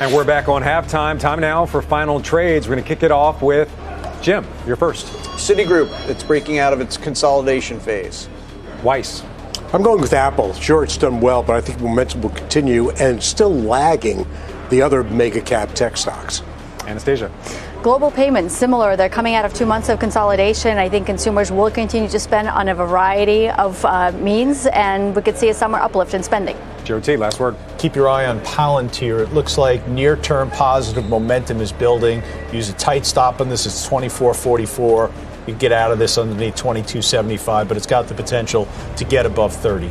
And we're back on halftime. Time now for final trades. We're going to kick it off with Jim. You're first. Citigroup, it's breaking out of its consolidation phase. Weiss. I'm going with Apple. Sure, it's done well, but I think momentum will continue and still lagging the other mega cap tech stocks. Anastasia. Global payments, similar. They're coming out of 2 months of consolidation. I think consumers will continue to spend on a variety of means, and we could see a summer uplift in spending. Joe T, last word. Keep your eye on Palantir. It looks like near-term positive momentum is building. Use a tight stop on this. It's 24.44. You can get out of this underneath 22.75, but it's got the potential to get above 30.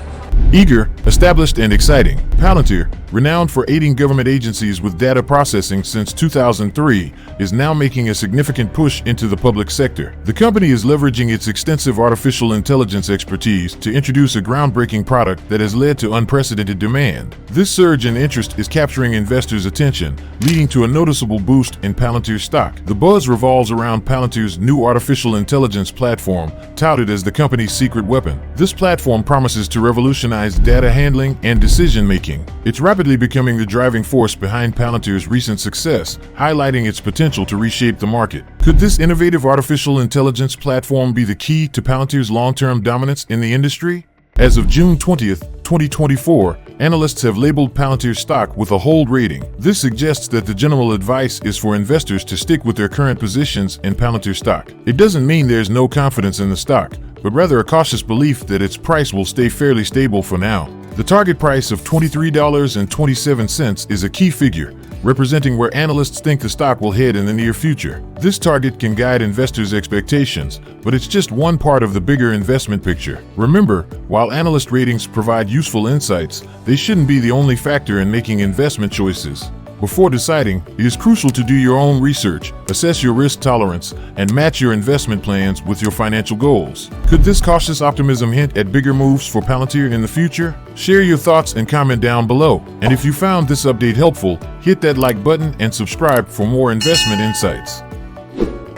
Eager, established, and exciting, Palantir, renowned for aiding government agencies with data processing since 2003, is now making a significant push into the public sector. The company is leveraging its extensive artificial intelligence expertise to introduce a groundbreaking product that has led to unprecedented demand. This surge in interest is capturing investors' attention, leading to a noticeable boost in Palantir stock. The buzz revolves around Palantir's new artificial intelligence platform, touted as the company's secret weapon. This platform promises to revolutionize data handling and decision-making. It's rapidly becoming the driving force behind Palantir's recent success, highlighting its potential to reshape the market. Could this innovative artificial intelligence platform be the key to Palantir's long-term dominance in the industry? As of June 20th, 2024, analysts have labeled Palantir stock with a hold rating. This suggests that the general advice is for investors to stick with their current positions in Palantir stock. It doesn't mean there's no confidence in the stock, but rather a cautious belief that its price will stay fairly stable for now. The target price of $23.27 is a key figure, representing where analysts think the stock will head in the near future. This target can guide investors' expectations, but it's just one part of the bigger investment picture. Remember, while analyst ratings provide useful insights, they shouldn't be the only factor in making investment choices. Before deciding, it is crucial to do your own research, assess your risk tolerance, and match your investment plans with your financial goals. Could this cautious optimism hint at bigger moves for Palantir in the future? Share your thoughts and comment down below. And if you found this update helpful, hit that like button and subscribe for more investment insights.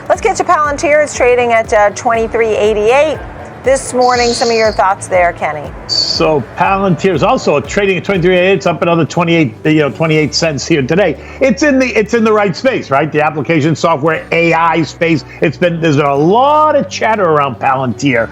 Let's get to Palantir. It's trading at $23.88 this morning. Some of your thoughts there, Kenny. So Palantir is also trading at 23.88. It's up another 28 cents here today. It's in the right space, right? The application software AI space. There's been a lot of chatter around Palantir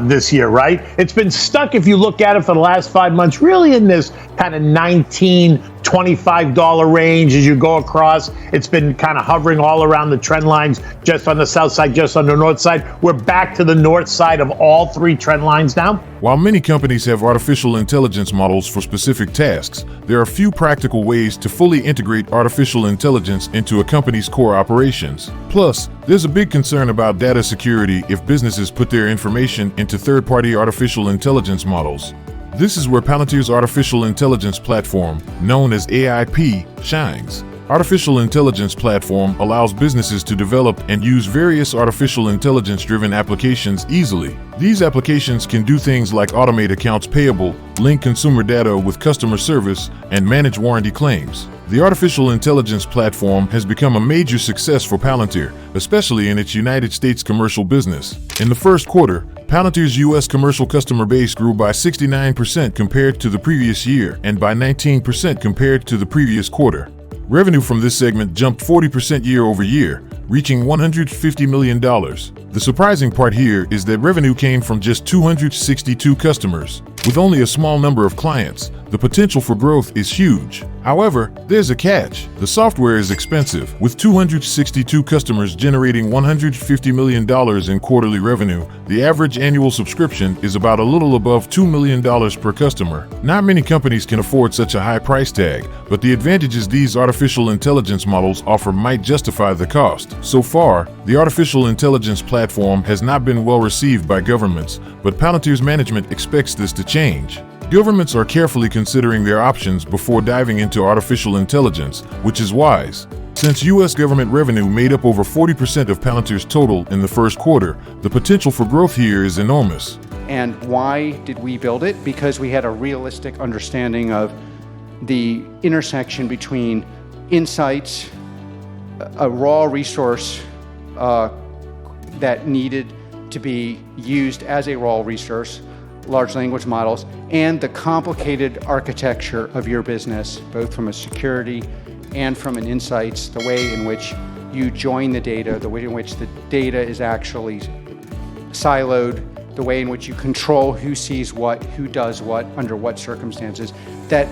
this year, right? It's been stuck, if you look at it, for the last 5 months, really in this kind of $19-25 range as you go across. It's been kind of hovering all around the trend lines, just on the south side, just on the north side. We're back to the north side of all three trend lines now. While many companies have artificial intelligence models for specific tasks, there are few practical ways to fully integrate artificial intelligence into a company's core operations. Plus, there's a big concern about data security if businesses put their information into third-party artificial intelligence models. This is where Palantir's artificial intelligence platform, known as AIP, shines. Artificial intelligence platform allows businesses to develop and use various artificial intelligence-driven applications easily. These applications can do things like automate accounts payable, link consumer data with customer service, and manage warranty claims. The artificial intelligence platform has become a major success for Palantir, especially in its United States commercial business. In the first quarter, Palantir's U.S. commercial customer base grew by 69% compared to the previous year and by 19% compared to the previous quarter. Revenue from this segment jumped 40% year over year, reaching $150 million. The surprising part here is that revenue came from just 262 customers. With only a small number of clients, the potential for growth is huge. However, there's a catch. The software is expensive, with 262 customers generating $150 million in quarterly revenue. The average annual subscription is about a little above $2 million per customer. Not many companies can afford such a high price tag, but the advantages these artificial intelligence models offer might justify the cost. So far, the artificial intelligence platform has not been well received by governments, but Palantir's management expects this to change. Governments are carefully considering their options before diving into artificial intelligence, which is wise. Since U.S. government revenue made up over 40% of Palantir's total in the first quarter, the potential for growth here is enormous. And why did we build it? Because we had a realistic understanding of the intersection between insights, a raw resource that needed to be used as a raw resource, large language models, and the complicated architecture of your business, both from a security and from an insights, the way in which you join the data, the way in which the data is actually siloed, the way in which you control who sees what, who does what, under what circumstances, that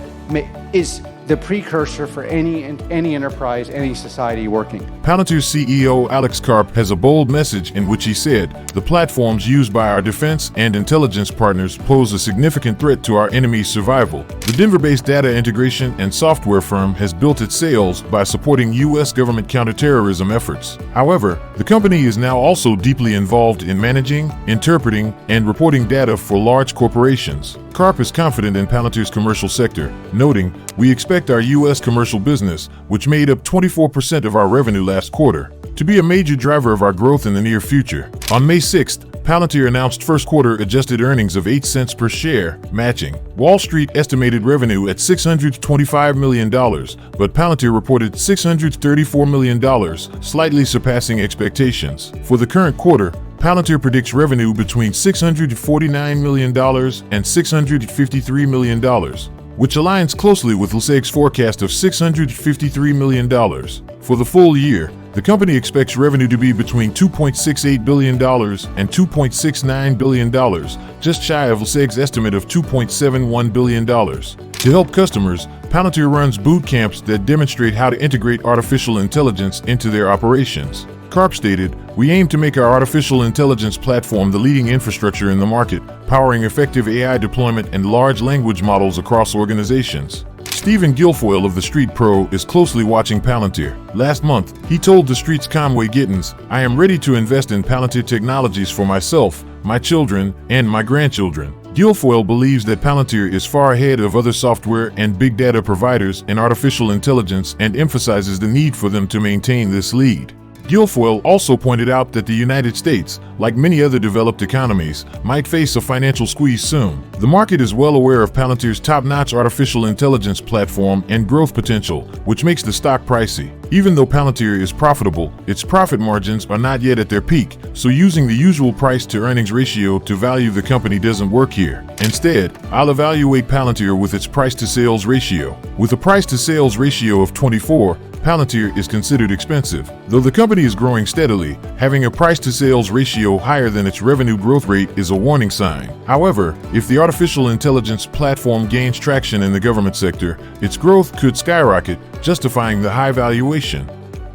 is the precursor for any enterprise, any society working. Palantir CEO Alex Karp has a bold message in which he said, "The platforms used by our defense and intelligence partners pose a significant threat to our enemy's survival." The Denver-based data integration and software firm has built its sales by supporting U.S. government counterterrorism efforts. However, the company is now also deeply involved in managing, interpreting, and reporting data for large corporations. Karp is confident in Palantir's commercial sector, noting, "We expect our U.S. commercial business, which made up 24% of our revenue last quarter, to be a major driver of our growth in the near future." On May 6th, Palantir announced first quarter adjusted earnings of 8 cents per share, matching Wall Street estimated revenue at $625 million, but Palantir reported $634 million, slightly surpassing expectations. For the current quarter, Palantir predicts revenue between $649 million and $653 million, which aligns closely with LSEG's forecast of $653 million. For the full year, the company expects revenue to be between $2.68 billion and $2.69 billion, just shy of LSEG's estimate of $2.71 billion. To help customers, Palantir runs boot camps that demonstrate how to integrate artificial intelligence into their operations. Karp stated, "We aim to make our artificial intelligence platform the leading infrastructure in the market, powering effective AI deployment and large language models across organizations." Stephen Guilfoyle of The Street Pro is closely watching Palantir. Last month, he told The Street's Conway Gittins, "I am ready to invest in Palantir technologies for myself, my children, and my grandchildren." Guilfoyle believes that Palantir is far ahead of other software and big data providers in artificial intelligence and emphasizes the need for them to maintain this lead. Guilfoyle also pointed out that the United States, like many other developed economies, might face a financial squeeze soon. The market is well aware of Palantir's top-notch artificial intelligence platform and growth potential, which makes the stock pricey. Even though Palantir is profitable, its profit margins are not yet at their peak, so using the usual price-to-earnings ratio to value the company doesn't work here. Instead, I'll evaluate Palantir with its price-to-sales ratio. With a price-to-sales ratio of 24, Palantir is considered expensive. Though the company is growing steadily, having a price-to-sales ratio higher than its revenue growth rate is a warning sign. However, if the artificial intelligence platform gains traction in the government sector, its growth could skyrocket, justifying the high valuation.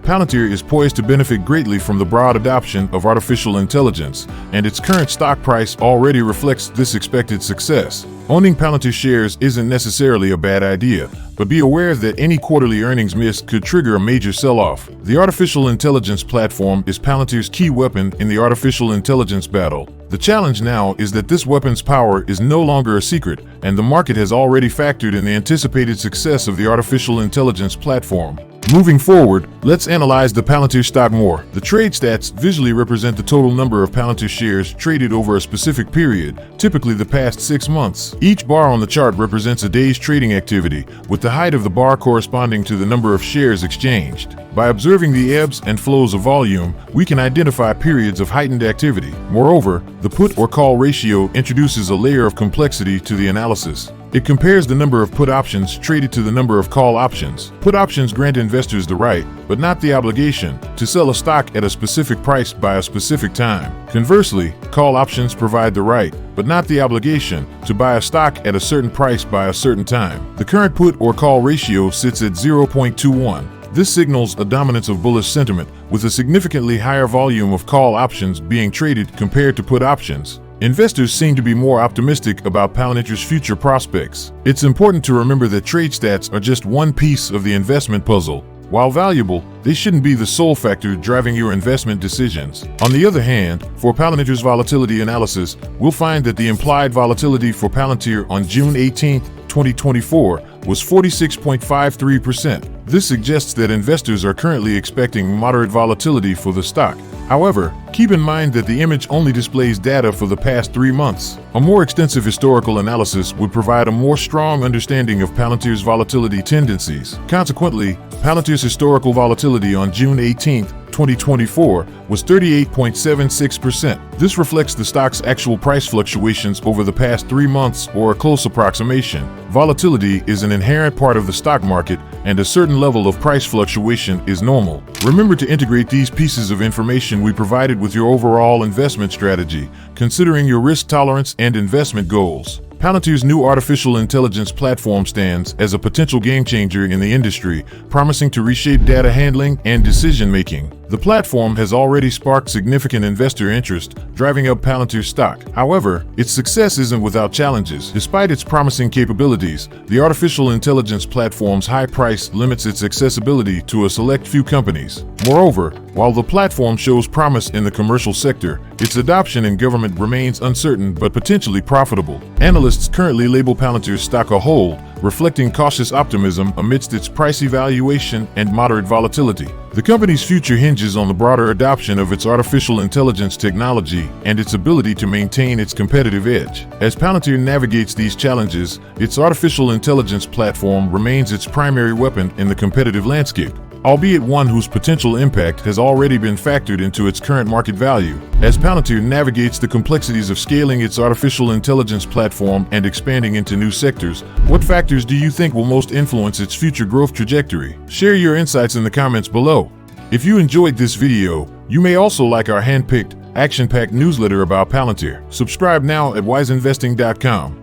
Palantir is poised to benefit greatly from the broad adoption of artificial intelligence, and its current stock price already reflects this expected success. Owning Palantir shares isn't necessarily a bad idea, but be aware that any quarterly earnings miss could trigger a major sell-off. The artificial intelligence platform is Palantir's key weapon in the artificial intelligence battle. The challenge now is that this weapon's power is no longer a secret, and the market has already factored in the anticipated success of the artificial intelligence platform. Moving forward, let's analyze the Palantir stock more. The trade stats visually represent the total number of Palantir shares traded over a specific period, typically the past 6 months. Each bar on the chart represents a day's trading activity, with the height of the bar corresponding to the number of shares exchanged. By observing the ebbs and flows of volume, we can identify periods of heightened activity. Moreover, the put or call ratio introduces a layer of complexity to the analysis. It compares the number of put options traded to the number of call options. Put options grant investors the right, but not the obligation, to sell a stock at a specific price by a specific time. Conversely, call options provide the right, but not the obligation, to buy a stock at a certain price by a certain time. The current put or call ratio sits at 0.21. This signals a dominance of bullish sentiment, with a significantly higher volume of call options being traded compared to put options. Investors seem to be more optimistic about Palantir's future prospects. It's important to remember that trade stats are just one piece of the investment puzzle. While valuable, they shouldn't be the sole factor driving your investment decisions. On the other hand, for Palantir's volatility analysis, we'll find that the implied volatility for Palantir on June 18, 2024 was 46.53%. This suggests that investors are currently expecting moderate volatility for the stock. However, Keep in mind that the image only displays data for the past 3 months. A more extensive historical analysis would provide a more strong understanding of Palantir's volatility tendencies. Consequently, Palantir's historical volatility on June 18, 2024 was 38.76%. This reflects the stock's actual price fluctuations over the past 3 months, or a close approximation. Volatility is an inherent part of the stock market, and a certain level of price fluctuation is normal. Remember to integrate these pieces of information we provided with your overall investment strategy, considering your risk tolerance and investment goals. Palantir's new artificial intelligence platform stands as a potential game changer in the industry, promising to reshape data handling and decision-making. The platform has already sparked significant investor interest, driving up Palantir stock. However, its success isn't without challenges. Despite its promising capabilities, the artificial intelligence platform's high price limits its accessibility to a select few companies. Moreover, while the platform shows promise in the commercial sector, its adoption in government remains uncertain but potentially profitable. Analysts currently label Palantir stock a hold, reflecting cautious optimism amidst its pricey valuation and moderate volatility. The company's future hinges on the broader adoption of its artificial intelligence technology and its ability to maintain its competitive edge. As Palantir navigates these challenges, its artificial intelligence platform remains its primary weapon in the competitive landscape, albeit one whose potential impact has already been factored into its current market value. As Palantir navigates the complexities of scaling its artificial intelligence platform and expanding into new sectors, what factors do you think will most influence its future growth trajectory? Share your insights in the comments below. If you enjoyed this video, you may also like our hand-picked, action-packed newsletter about Palantir. Subscribe now at wiseinvesting.com.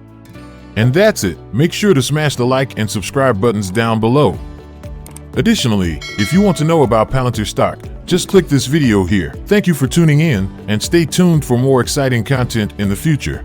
And that's it. Make sure to smash the like and subscribe buttons down below. Additionally, if you want to know about Palantir stock, just click this video here. Thank you for tuning in, and stay tuned for more exciting content in the future.